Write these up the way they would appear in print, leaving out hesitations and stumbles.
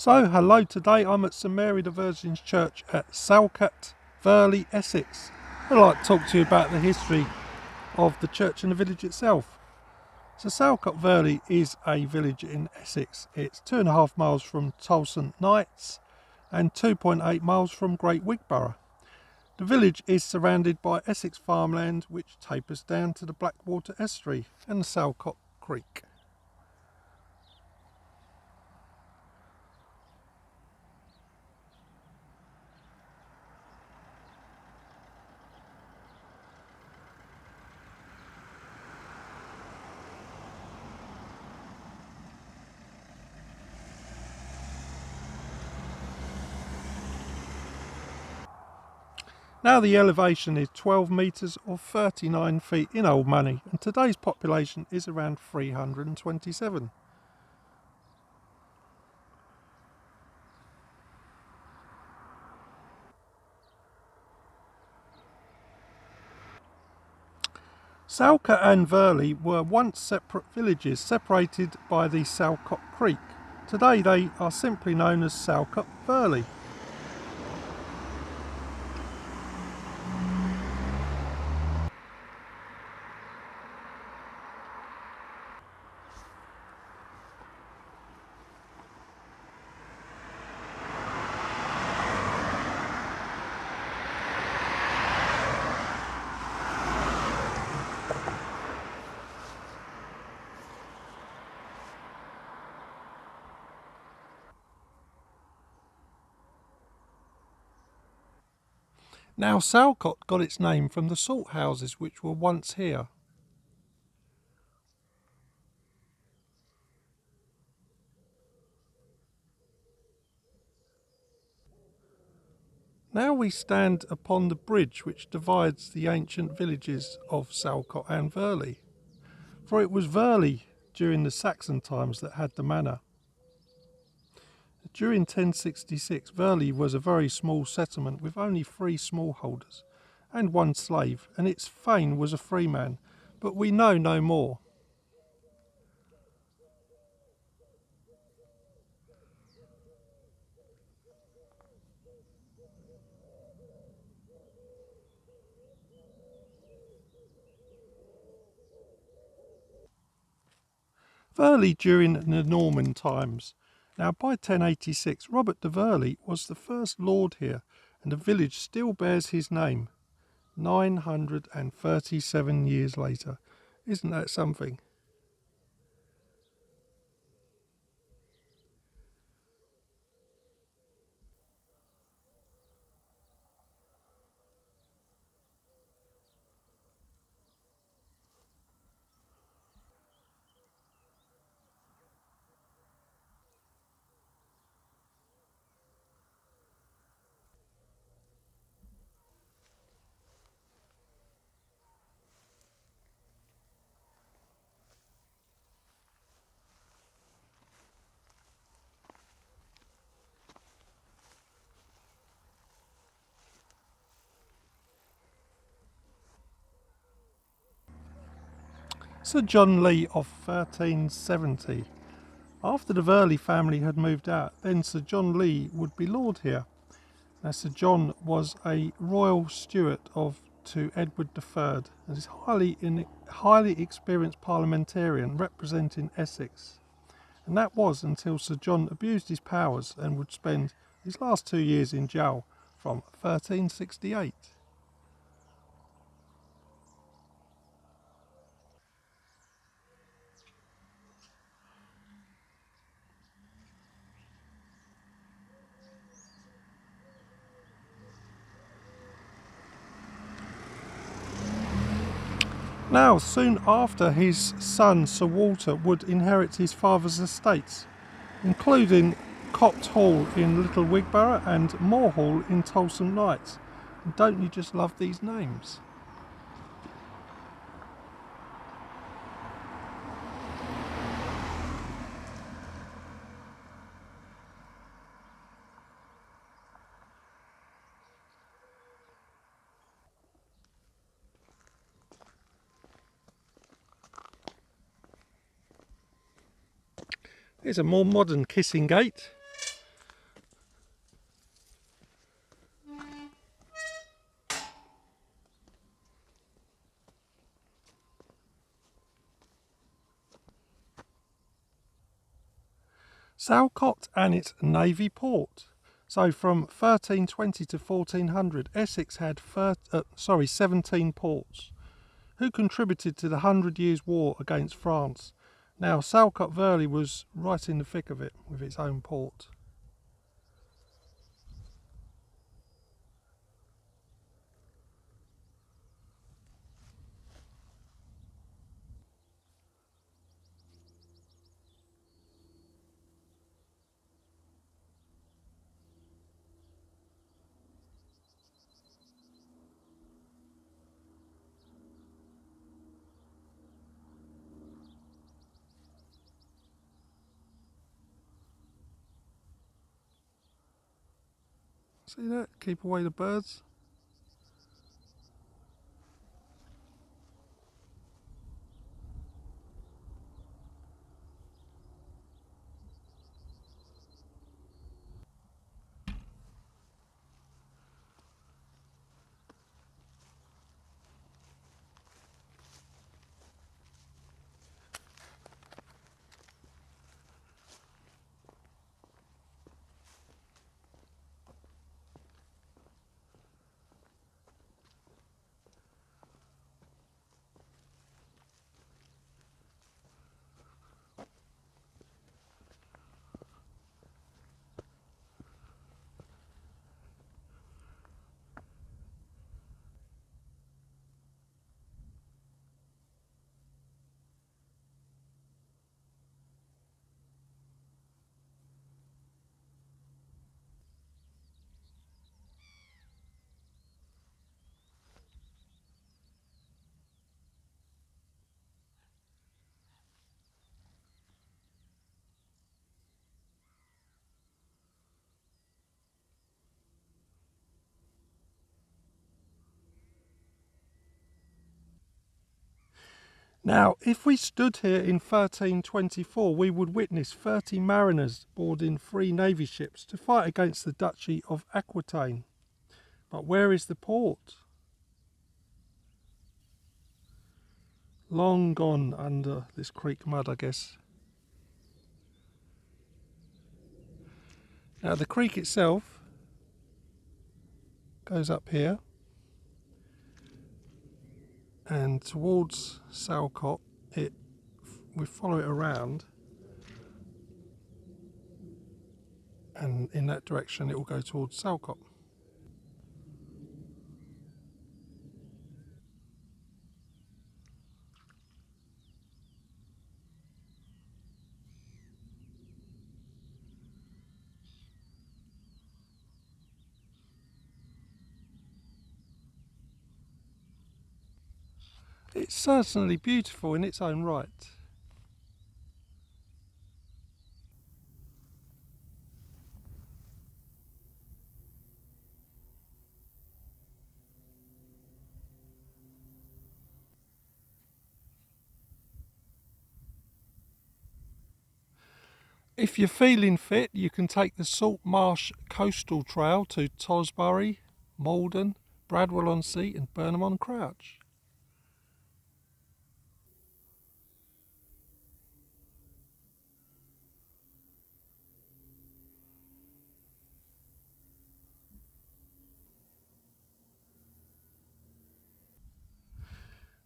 So, hello, today I'm at St Mary the Virgin's Church at Salcott-cum-Virley, Essex. I'd like to talk to you about the history of the church and the village itself. So Salcott-cum-Virley is a village in Essex. It's 2.5 miles from Tolson Knights and 2.8 miles from Great Wigborough. The village is surrounded by Essex farmland which tapers down to the Blackwater estuary and the Salcott Creek. Now the elevation is 12 metres or 39 feet in old money, and today's population is around 327. Salcott and Virley were once separate villages separated by the Salcott Creek. Today they are simply known as Salcott-Virley. Now Salcott got its name from the salt houses which were once here. Now we stand upon the bridge which divides the ancient villages of Salcott and Virley, for it was Virley during the Saxon times that had the manor. During 1066, Virley was a very small settlement with only 3 smallholders and 1 slave, and its thane was a freeman, but we know no more. Virley during the Norman times. Now by 1086, Robert de Virley was the first lord here, and the village still bears his name 937 years later. Isn't that something? Sir John Lee of 1370. After the Virley family had moved out, then Sir John Lee would be lord here. Now Sir John was a royal steward to Edward III and is highly experienced parliamentarian representing Essex. And that was until Sir John abused his powers and would spend his last 2 years in jail from 1368. Now, soon after, his son Sir Walter would inherit his father's estates, including Copt Hall in Little Wigborough and Moor Hall in Tolson Knights. And don't you just love these names? Here's a more modern kissing gate. Salcott and its navy port. So from 1320 to 1400, Essex had 17 ports. Who contributed to the 100 Years' War against France? Now, Salcott-cum-Virley was right in the thick of it with its own port. See that? Keep away the birds. Now, if we stood here in 1324, we would witness 30 mariners boarding 3 navy ships to fight against the Duchy of Aquitaine. But where is the port? Long gone under this creek mud, I guess. Now, the creek itself goes up here and towards Salcott, we follow it around, and in that direction it will go towards Salcott. It's certainly beautiful in its own right. If you're feeling fit, you can take the Salt Marsh Coastal Trail to Tosbury, Malden, Bradwell-on-Sea and Burnham-on-Crouch.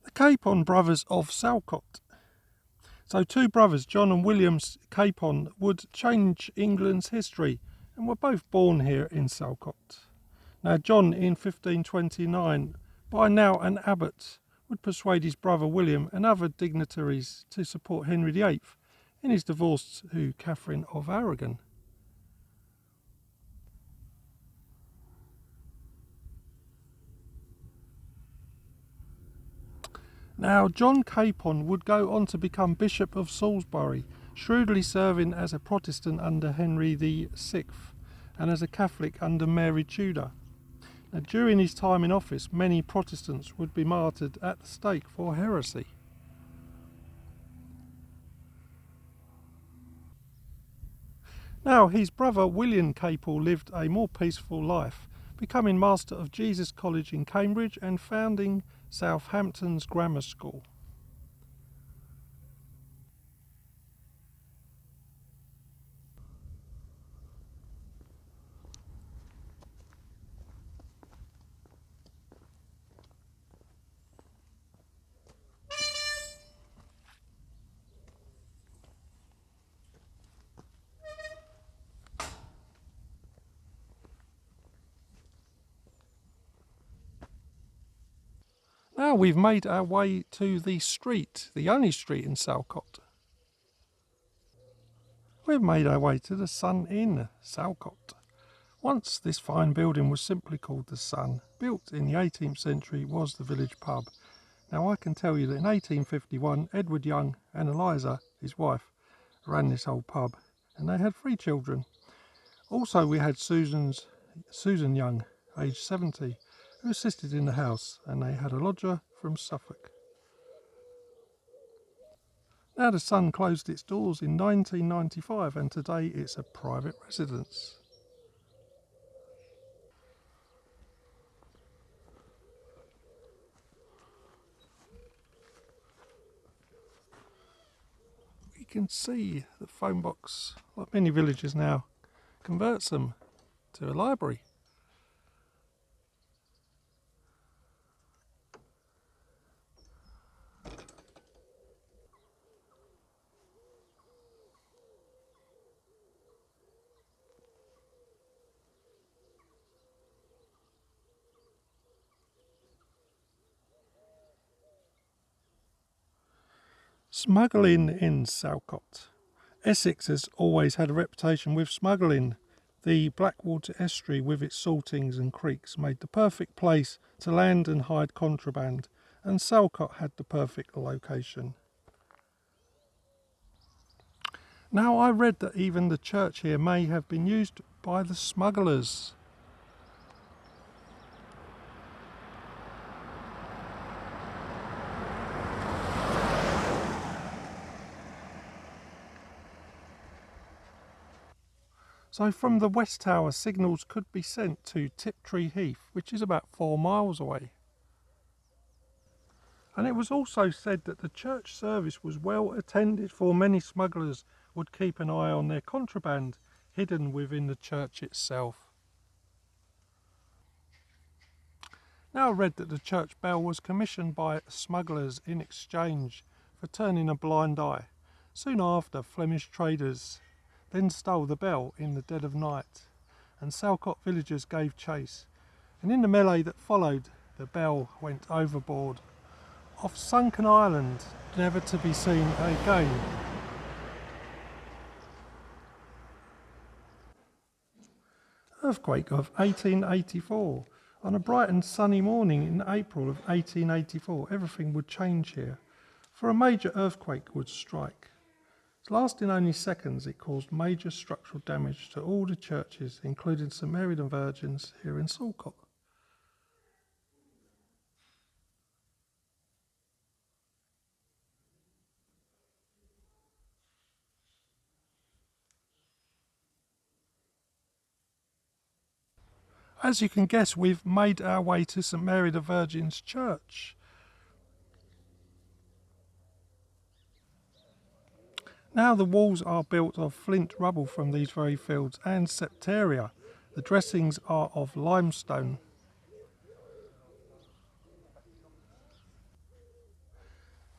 The Capon brothers of Salcott. So 2 brothers, John and William Capon, would change England's history and were both born here in Salcott. Now John, in 1529, by now an abbot, would persuade his brother William and other dignitaries to support Henry VIII in his divorce to Catherine of Aragon. Now, John Capon would go on to become Bishop of Salisbury, shrewdly serving as a Protestant under Henry VI and as a Catholic under Mary Tudor. Now, during his time in office, many Protestants would be martyred at the stake for heresy. Now, his brother William Capel lived a more peaceful life, becoming Master of Jesus College in Cambridge and founding Southampton's Grammar School. Now we've made our way to the street, the only street in Salcott. We've made our way to the Sun Inn, Salcott. Once this fine building was simply called the Sun. Built in the 18th century, was the village pub. Now I can tell you that in 1851 Edward Young and Eliza, his wife, ran this old pub, and they had 3 children. Also we had Susan Young, aged 70, who assisted in the house, and they had a lodger from Suffolk. Now the Sun closed its doors in 1995, and today it's a private residence. You can see the phone box, like many villages now, converts them to a library. Smuggling in Salcott. Essex has always had a reputation with smuggling. The Blackwater estuary with its saltings and creeks made the perfect place to land and hide contraband, and Salcott had the perfect location. Now I read that even the church here may have been used by the smugglers. So from the West Tower, signals could be sent to Tiptree Heath, which is about 4 miles away. And it was also said that the church service was well attended, for many smugglers would keep an eye on their contraband hidden within the church itself. Now I read that the church bell was commissioned by smugglers in exchange for turning a blind eye. Soon after, Flemish traders then stole the bell in the dead of night, and Salcott villagers gave chase, and in the melee that followed, the bell went overboard off Sunken Island, never to be seen again. Earthquake of 1884. On a bright and sunny morning in April of 1884, everything would change here, for a major earthquake would strike. Lasting only seconds, it caused major structural damage to all the churches, including St Mary the Virgin's here in Salcott. As you can guess, we've made our way to St Mary the Virgin's church. Now the walls are built of flint rubble from these very fields and septaria. The dressings are of limestone.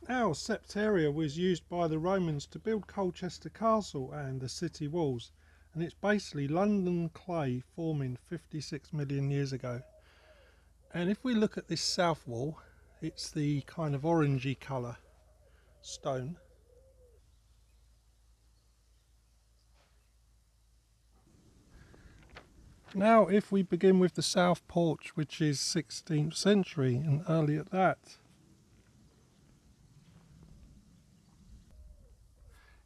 Now septaria was used by the Romans to build Colchester Castle and the city walls, and it's basically London clay forming 56 million years ago. And if we look at this south wall, it's the kind of orangey colour stone. Now if we begin with the south porch, which is 16th century and early at that.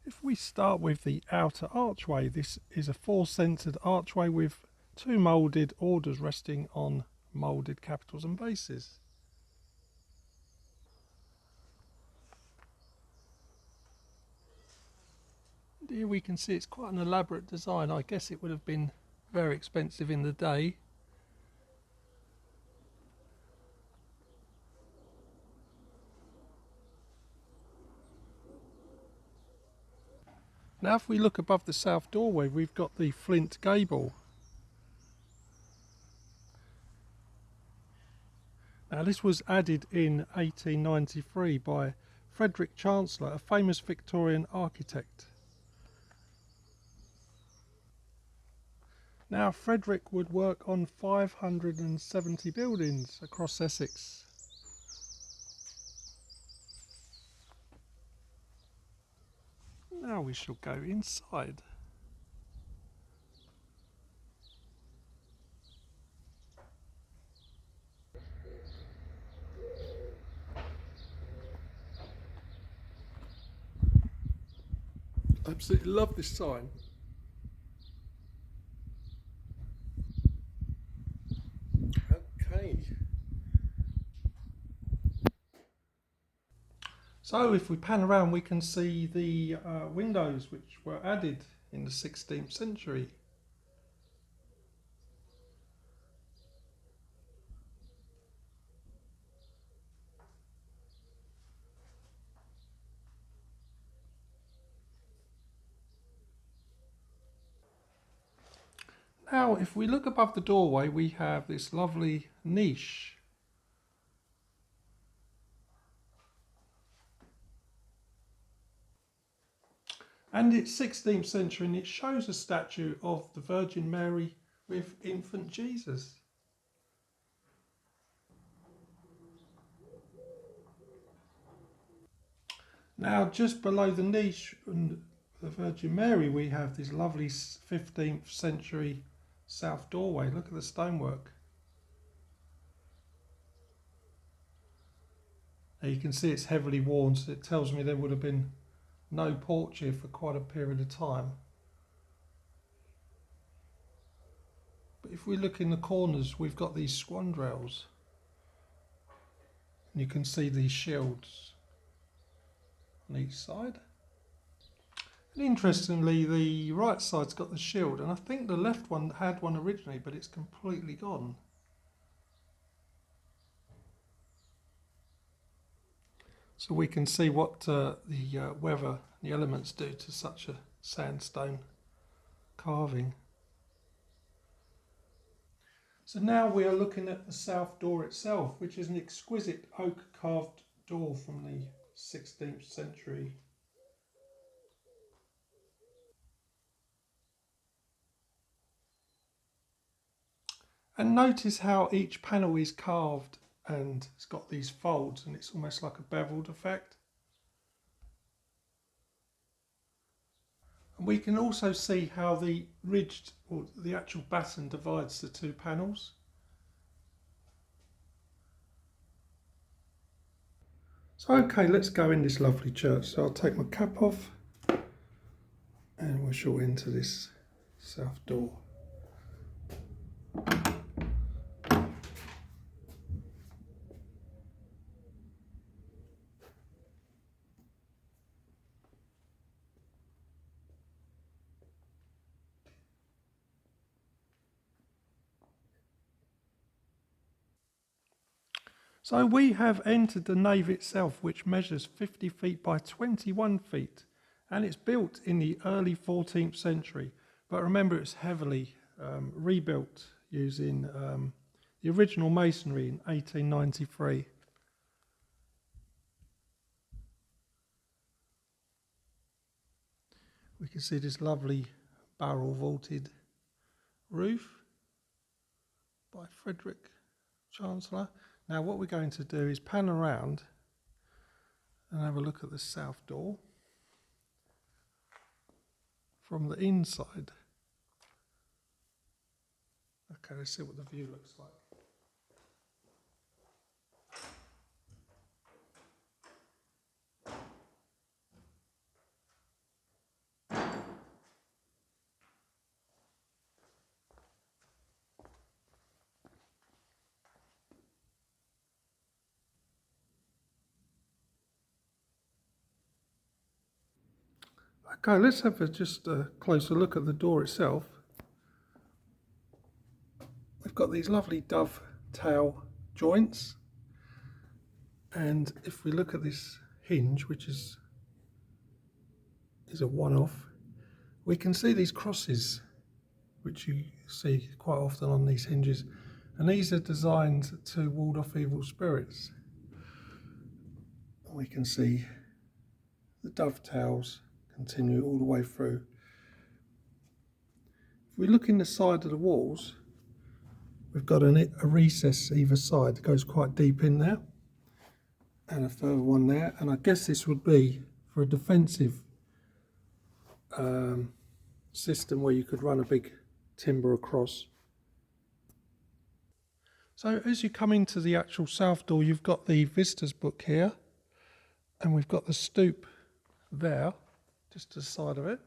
If we start with the outer archway, this is a 4-centred archway with 2 moulded orders resting on moulded capitals and bases. And here we can see it's quite an elaborate design. I guess it would have been very expensive in the day. Now if we look above the south doorway, we've got the flint gable. Now this was added in 1893 by Frederick Chancellor, a famous Victorian architect. Now Frederick would work on 570 buildings across Essex. now we shall go inside. Absolutely love this sign. Okay. So if we pan around, we can see the windows which were added in the 16th century. Now, if we look above the doorway, we have this lovely niche. And it's 16th century, and it shows a statue of the Virgin Mary with infant Jesus. Now, just below the niche and the Virgin Mary, we have this lovely 15th century south doorway. Look at the stonework. Now you can see it's heavily worn, so it tells me there would have been no porch here for quite a period of time. But if we look in the corners, we've got these squandrails. And you can see these shields on each side. And interestingly, the right side's got the shield, and I think the left one had one originally, but it's completely gone. So we can see what the weather, the elements do to such a sandstone carving. So now we are looking at the south door itself, which is an exquisite oak carved door from the 16th century. And notice how each panel is carved and it's got these folds, and it's almost like a beveled effect. And we can also see how the ridged, or the actual batten, divides the two panels. So okay, let's go in this lovely church. So I'll take my cap off and we shall enter this south door. So we have entered the nave itself, which measures 50 feet by 21 feet, and it's built in the early 14th century. But remember, it's heavily rebuilt using the original masonry in 1893. We can see this lovely barrel vaulted roof by Frederick Chancellor. Now what we're going to do is pan around and have a look at the south door from the inside. Okay, let's see what the view looks like. Okay, let's have just a closer look at the door itself. We've got these lovely dovetail joints, and if we look at this hinge, which is a one-off, we can see these crosses, which you see quite often on these hinges, and these are designed to ward off evil spirits. We can see the dovetails continue all the way through. If we look in the side of the walls, we've got a recess either side that goes quite deep in there, and a further one there, and I guess this would be for a defensive system where you could run a big timber across. So as you come into the actual south door, you've got the visitors book here, and we've got the stoop there, just to the side of it.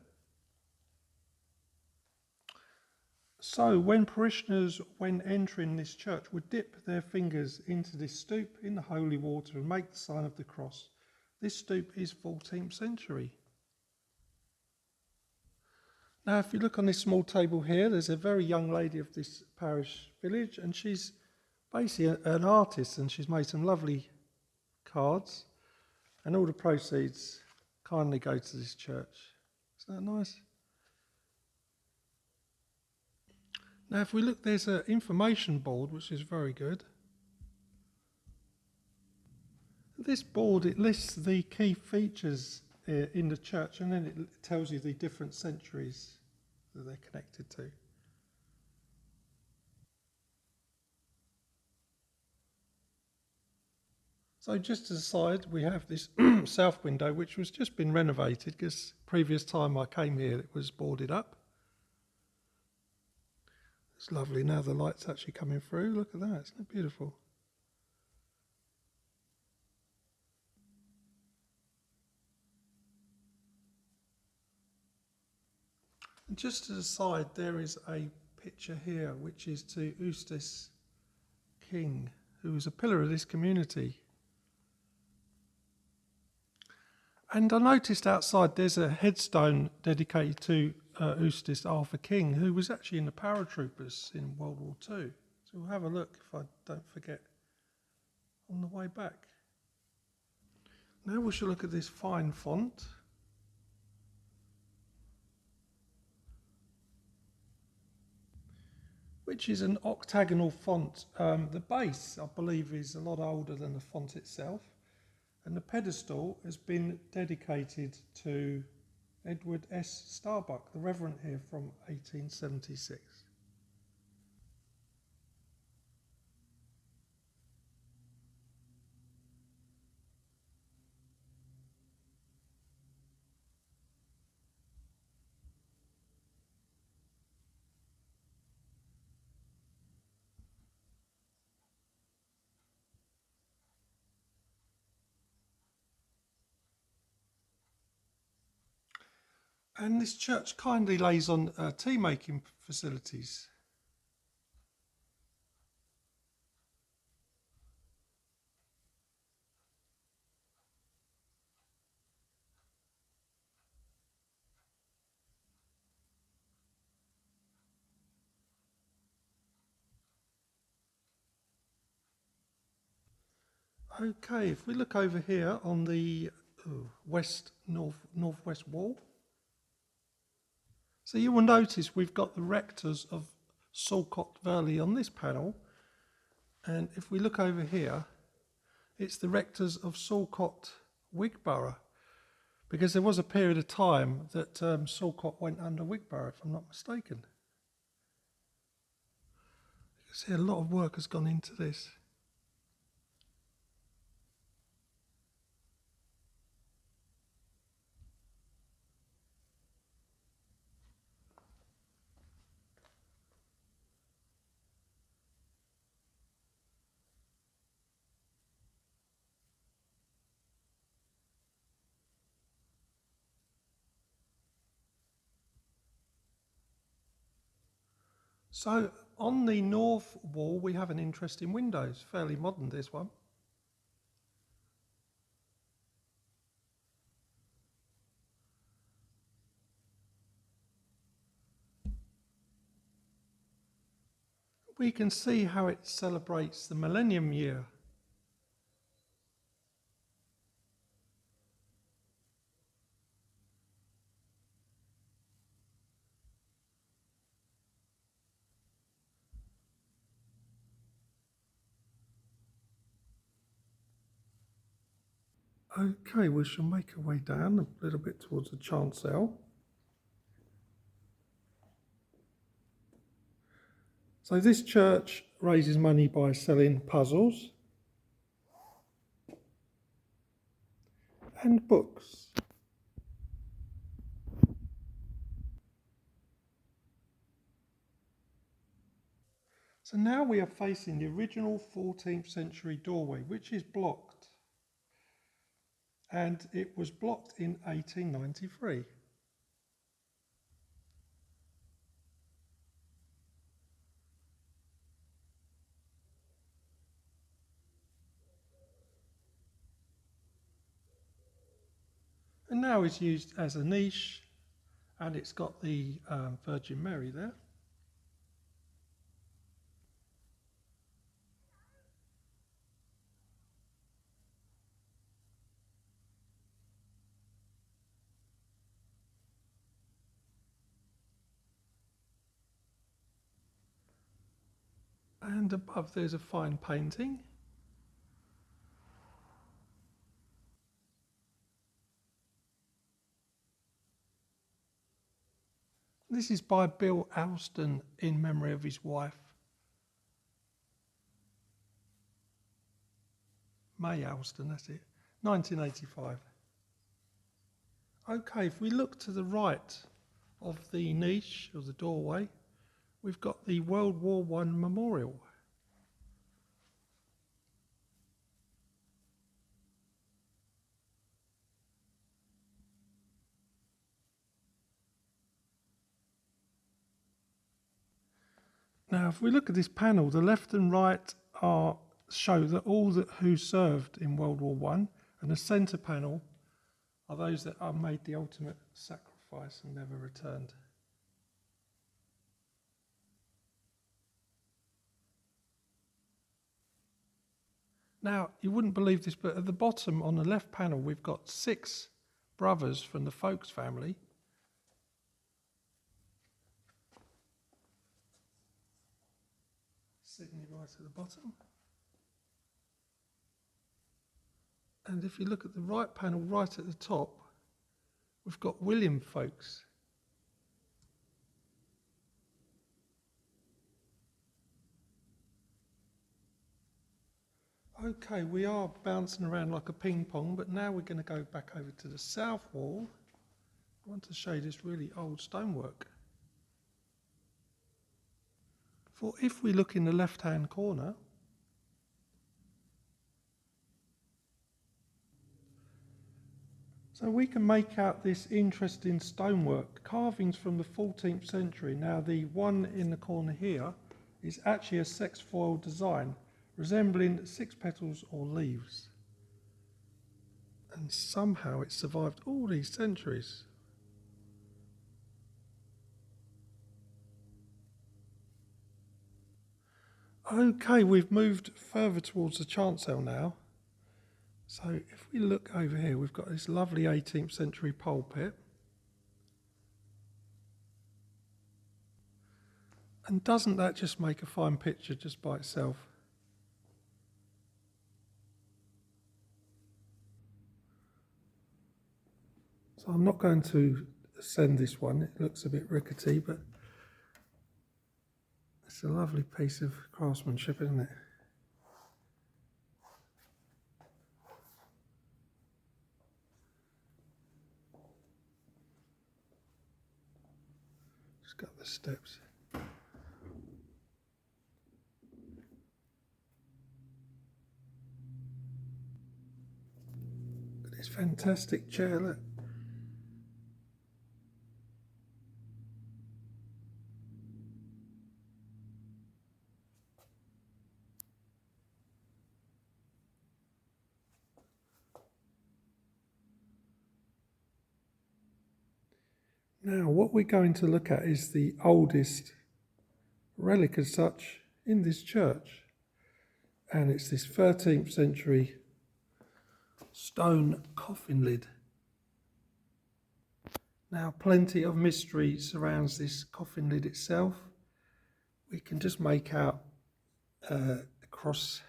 So when parishioners, when entering this church, would dip their fingers into this stoop in the holy water and make the sign of the cross. This stoop is 14th century. Now, if you look on this small table here, there's a very young lady of this parish village, and she's basically an artist, and she's made some lovely cards, and all the proceeds kindly go to this church. Isn't that nice? Now, if we look, there's an information board, which is very good. This board, it lists the key features in the church, and then it tells you the different centuries that they're connected to. So just to the side, we have this south window, which was just been renovated because previous time I came here, it was boarded up. It's lovely. Now the light's actually coming through. Look at that. Isn't it beautiful? And just to the side, there is a picture here, which is to Eustace King, who was a pillar of this community. And I noticed outside there's a headstone dedicated to Eustace Arthur King, who was actually in the paratroopers in World War II. So we'll have a look if I don't forget on the way back. Now we shall look at this fine font. Which is an octagonal font. The base, I believe, is a lot older than the font itself. And the pedestal has been dedicated to Edward S. Starbuck, the Reverend here from 1876. And this church kindly lays on tea making facilities. Okay, if we look over here on the northwest wall, so you will notice we've got the rectors of Salcott-cum-Virley on this panel, and if we look over here, it's the rectors of Salcott-Wigborough, because there was a period of time that Salcott went under Wigborough, if I'm not mistaken. You can see a lot of work has gone into this. So on the north wall, we have an interesting window. It's fairly modern, this one. We can see how it celebrates the millennium year. Okay, we shall make our way down a little bit towards the chancel. So this church raises money by selling puzzles and books. So now we are facing the original 14th century doorway, which is blocked. And it was blocked in 1893. And now it's used as a niche, and it's got the Virgin Mary there. And above there's a fine painting. This is by Bill Alston in memory of his wife, May Alston, that's it, 1985. Okay, if we look to the right of the niche or the doorway, we've got the World War I memorial. Now, if we look at this panel, the left and right show that all who served in World War I, and the centre panel are those that are made the ultimate sacrifice and never returned. Now, you wouldn't believe this, but at the bottom on the left panel, we've got 6 brothers from the Folkes family. Sitting right at the bottom. And if you look at the right panel, right at the top, we've got William Folkes. Okay, we are bouncing around like a ping pong, but now we're going to go back over to the south wall. I want to show you this really old stonework. For if we look in the left-hand corner, so we can make out this interesting stonework, carvings from the 14th century. Now the one in the corner here is actually a sexfoil design, resembling 6 petals or leaves. And somehow it survived all these centuries. Okay, we've moved further towards the chancel now. So if we look over here, we've got this lovely 18th century pulpit. And doesn't that just make a fine picture just by itself? So I'm not going to ascend this one, it looks a bit rickety, but it's a lovely piece of craftsmanship, isn't it? Just got the steps. This fantastic chair, look. Now, what we're going to look at is the oldest relic as such in this church. And it's this 13th century stone coffin lid. Now, plenty of mystery surrounds this coffin lid itself. We can just make out a cross,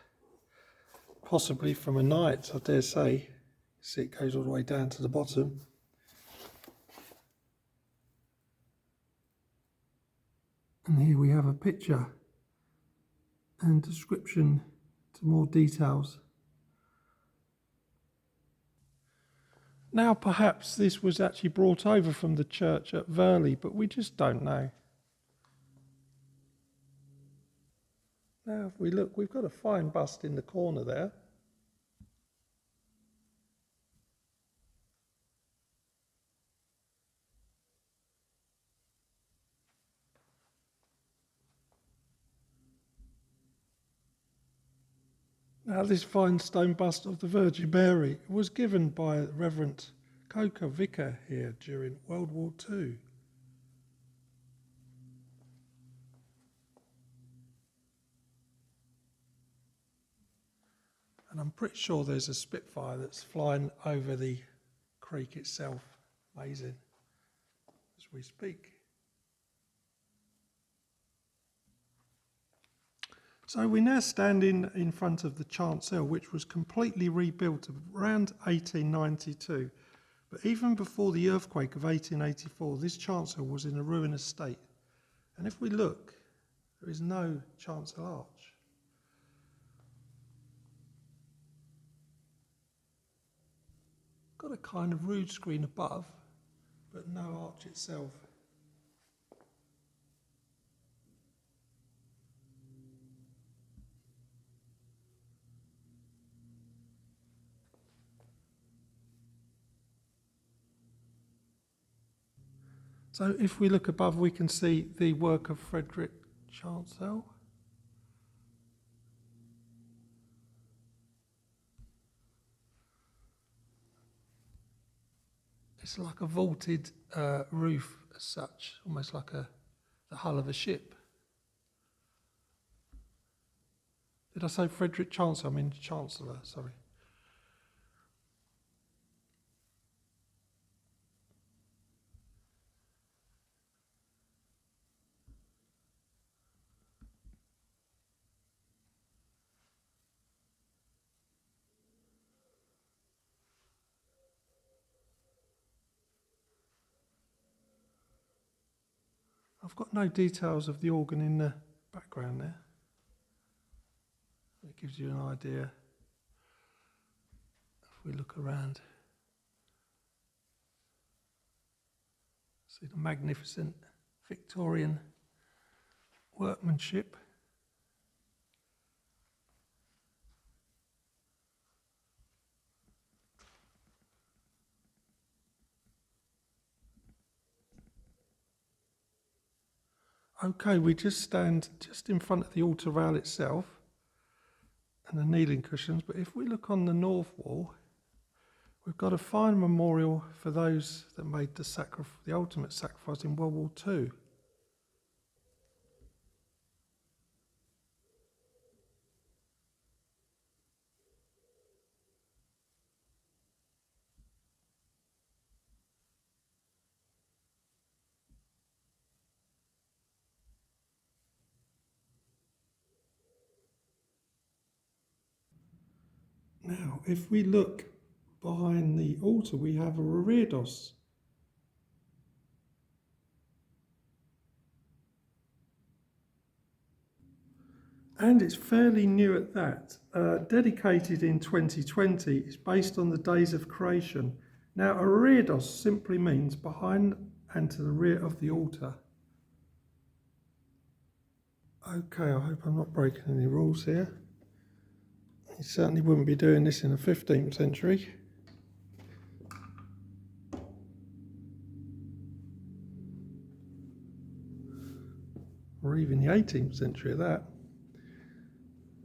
possibly from a knight, I dare say. See, it goes all the way down to the bottom. And here we have a picture and description to more details. Now perhaps this was actually brought over from the church at Virley, but we just don't know. Now if we look, we've got a fine bust in the corner there. Now this fine stone bust of the Virgin Mary was given by Reverend Coker Vicar here during World War II. And I'm pretty sure there's a Spitfire that's flying over the creek itself. Amazing. As we speak. So we now stand in front of the chancel, which was completely rebuilt around 1892. But even before the earthquake of 1884, this chancel was in a ruinous state. And if we look, there is no chancel arch. Got a kind of rood screen above, but no arch itself. So if we look above, we can see the work of Frederick Chancel. It's like a vaulted roof as such, almost like the hull of a ship. Did I say Frederick Chancel? I mean Chancellor, sorry. I've got no details of the organ in the background there. It gives you an idea if we look around. See the magnificent Victorian workmanship. Okay, we just stand just in front of the altar rail itself and the kneeling cushions, but if we look on the north wall, we've got a fine memorial for those that made the ultimate sacrifice in World War II. Now, if we look behind the altar, we have a reredos. And it's fairly new at that. Dedicated in 2020, it's based on the days of creation. Now, a reredos simply means behind and to the rear of the altar. Okay, I hope I'm not breaking any rules here. You certainly wouldn't be doing this in the 15th century. Or even the 18th century at that.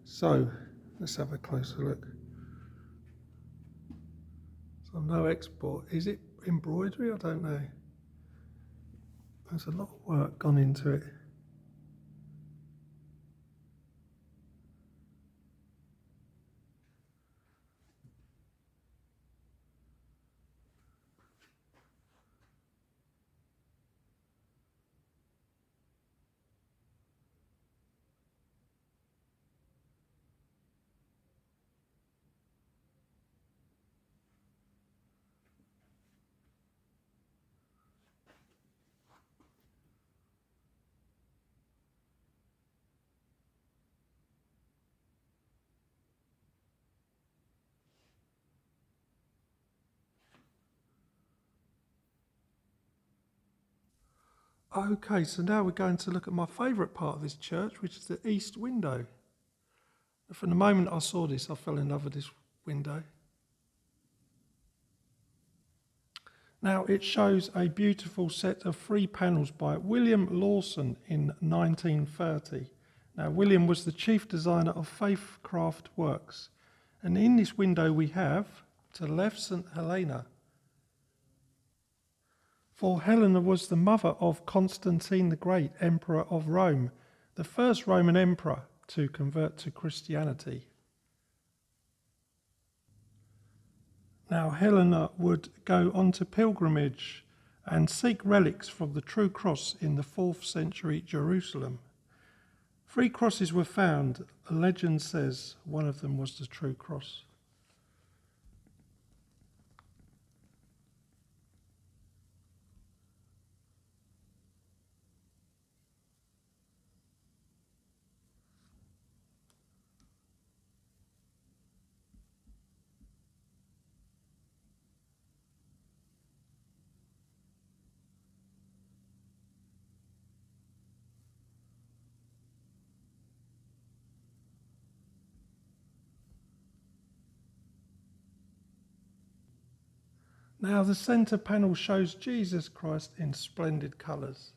So, let's have a closer look. So no export. Is it embroidery? I don't know. There's a lot of work gone into it. Okay, so now we're going to look at my favourite part of this church, which is the east window. From the moment I saw this, I fell in love with this window. Now it shows a beautiful set of 3 panels by William Lawson in 1930. Now William was the chief designer of Faithcraft Works, and in this window we have, to the left, St Helena. For Helena was the mother of Constantine the Great, Emperor of Rome, the first Roman emperor to convert to Christianity. Now Helena would go on to pilgrimage and seek relics from the true cross in the 4th century Jerusalem. 3 crosses were found. A legend says one of them was the true cross. Now the centre panel shows Jesus Christ in splendid colours.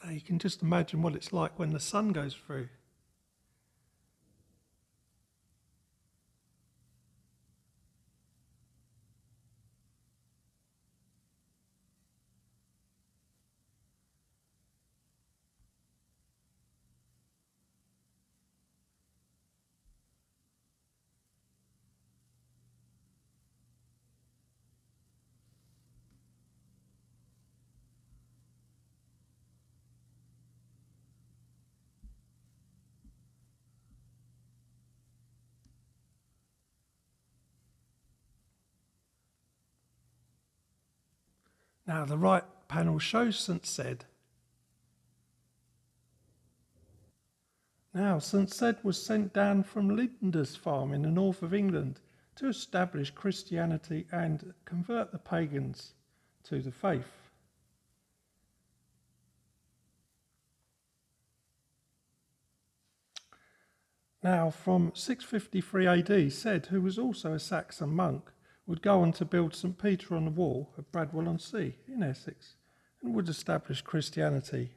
Now you can just imagine what it's like when the sun goes through. Now the right panel shows St Ced. Now St Ced was sent down from Lindisfarne in the north of England to establish Christianity and convert the pagans to the faith. Now from 653 AD, Ced, who was also a Saxon monk, would go on to build St Peter on the Wall at Bradwell-on-Sea in Essex and would establish Christianity.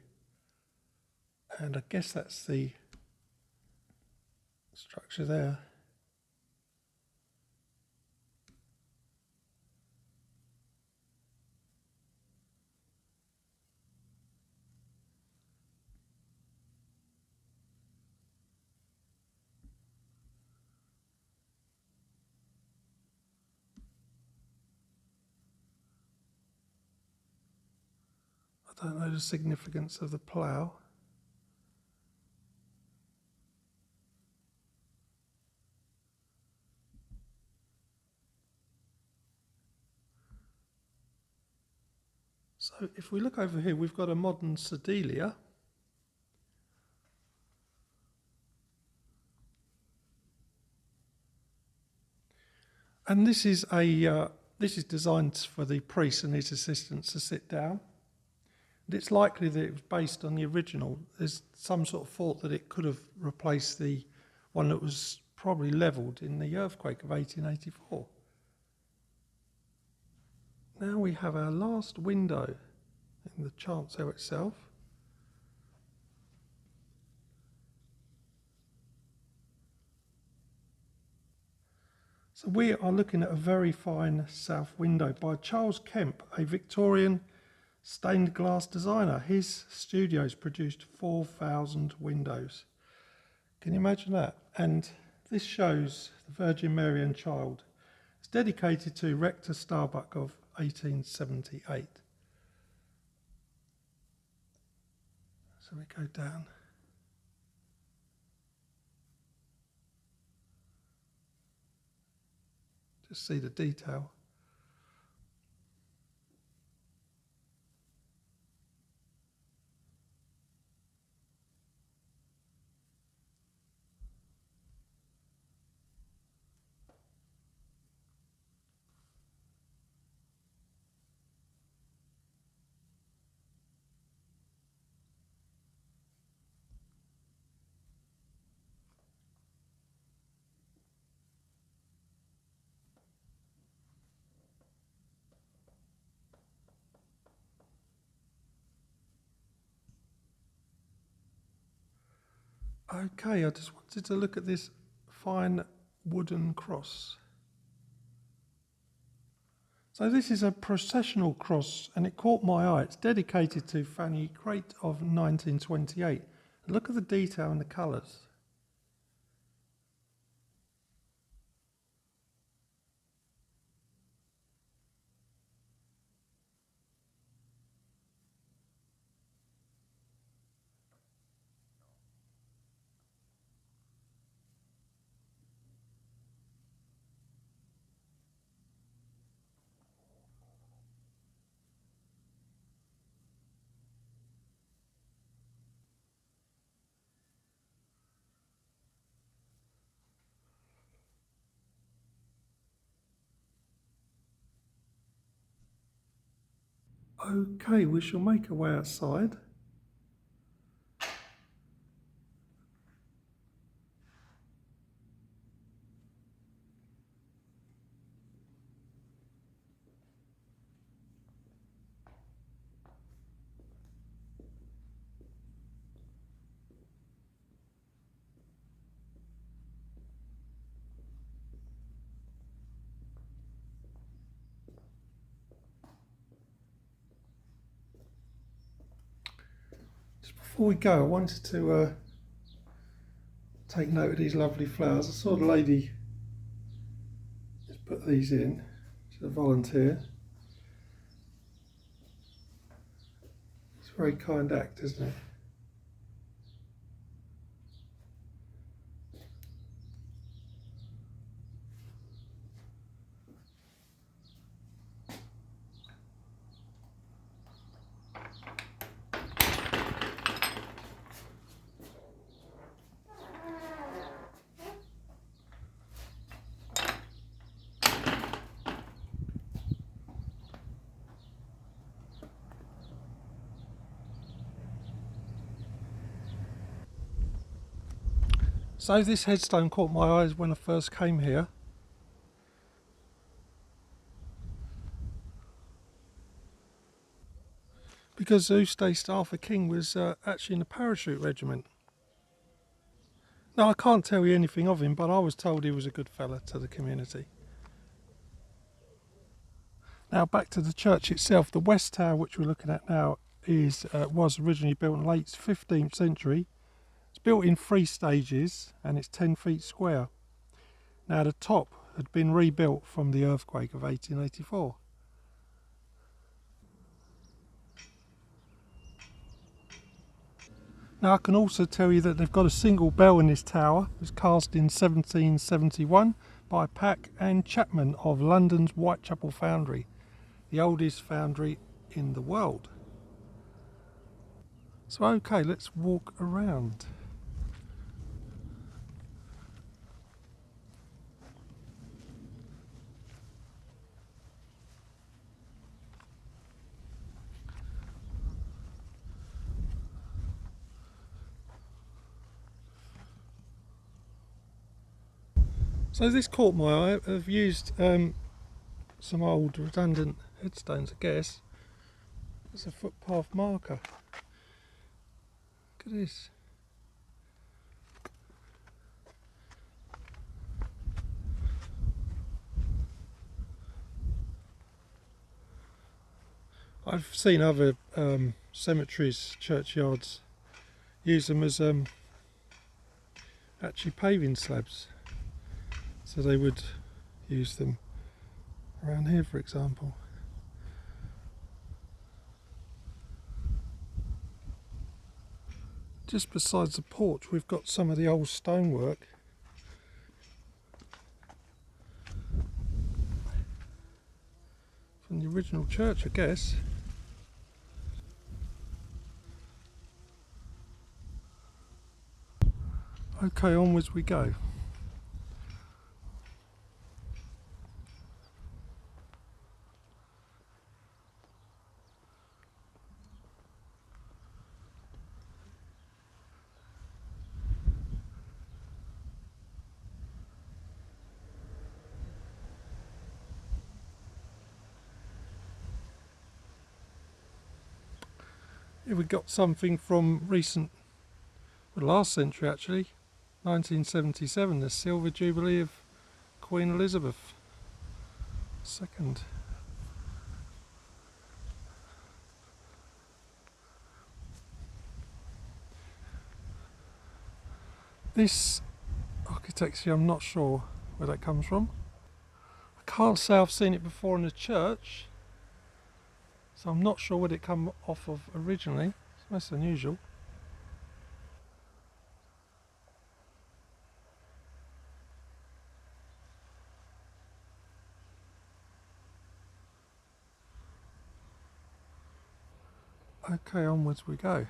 And I guess that's the structure there. I don't know the significance of the plough. So if we look over here, we've got a modern sedilia. And this is designed for the priest and his assistants to sit down. And it's likely that it was based on the original. There's some sort of thought that it could have replaced the one that was probably levelled in the earthquake of 1884. Now we have our last window in the chancel itself. So we are looking at a very fine south window by Charles Kemp, a Victorian stained glass designer. His studios produced 4,000 windows. Can you imagine that? And this shows the Virgin Mary and Child. It's dedicated to Rector Starbuck of 1878. So we go down. Just see the detail. Okay, I just wanted to look at this fine wooden cross. So this is a processional cross and it caught my eye. It's dedicated to Fanny Crate of 1928. Look at the detail and the colours. Okay, we shall make our way outside. Just before we go, I wanted to take note of these lovely flowers. I saw the lady just put these in. She's a volunteer. It's a very kind act, isn't it? So this headstone caught my eyes when I first came here. Because Ustaste Arthur King was actually in the parachute regiment. Now I can't tell you anything of him, but I was told he was a good fella to the community. Now back to the church itself. The west tower, which we're looking at now, was originally built in the late 15th century. It's built in 3 stages and it's 10 feet square. Now the top had been rebuilt from the earthquake of 1884. Now I can also tell you that they've got a single bell in this tower. It was cast in 1771 by Pack and Chapman of London's Whitechapel Foundry, the oldest foundry in the world. So okay, let's walk around. So this caught my eye. I've used some old redundant headstones, I guess. It's a footpath marker. Look at this. I've seen other cemeteries, churchyards, use them as actually paving slabs. So they would use them around here, for example. Just besides the porch, we've got some of the old stonework. From the original church, I guess. Okay, onwards we go. Here we got something from recent, the last century actually, 1977, the Silver Jubilee of Queen Elizabeth II. This architecture, I'm not sure where that comes from. I can't say I've seen it before in a church, so I'm not sure where it come off of originally. It's most unusual. Okay, onwards we go.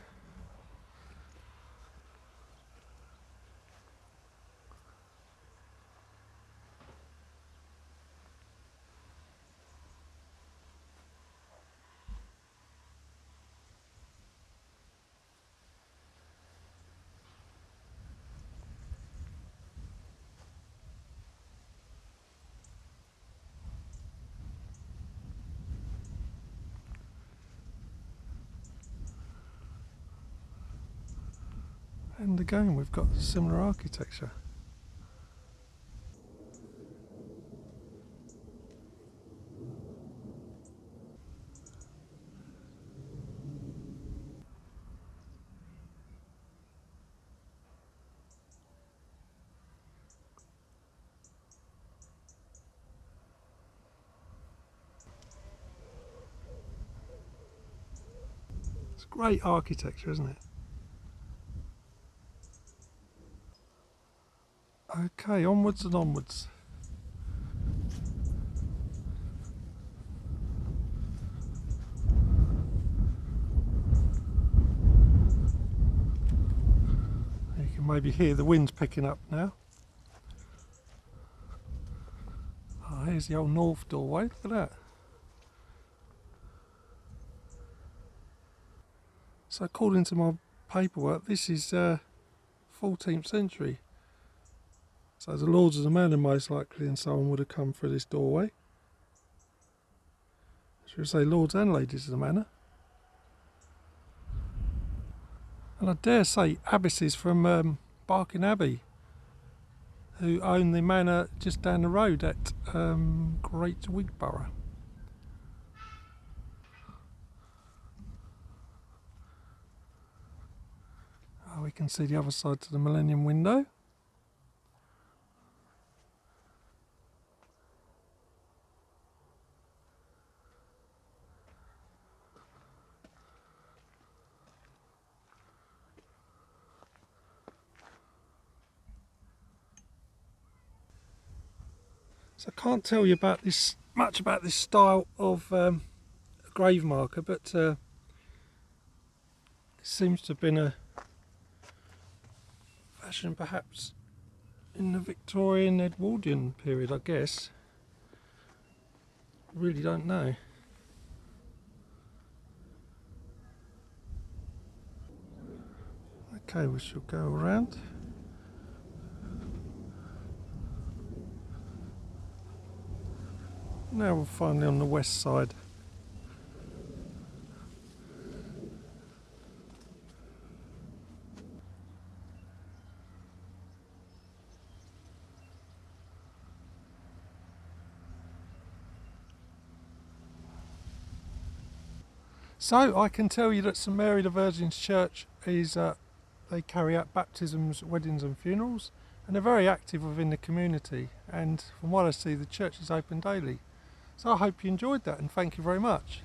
And again we've got similar architecture. It's great architecture, isn't it? Okay, onwards and onwards. You can maybe hear the wind picking up now. Oh, here's the old north doorway, look at that. So according to my paperwork, this is 14th century. So the lords of the manor most likely and so on would have come through this doorway. Should we say lords and ladies of the manor? And I dare say abbesses from Barking Abbey, who own the manor just down the road at Great Wigborough. Oh, we can see the other side to the Millennium window. So I can't tell you about this much about this style of grave marker, but it seems to have been a fashion perhaps in the Victorian Edwardian period, I guess. Really don't know. Okay, we shall go around. Now we're finally on the west side. So I can tell you that St Mary the Virgin's Church is, they carry out baptisms, weddings and funerals, and they're very active within the community, and from what I see the church is open daily. So I hope you enjoyed that, and thank you very much.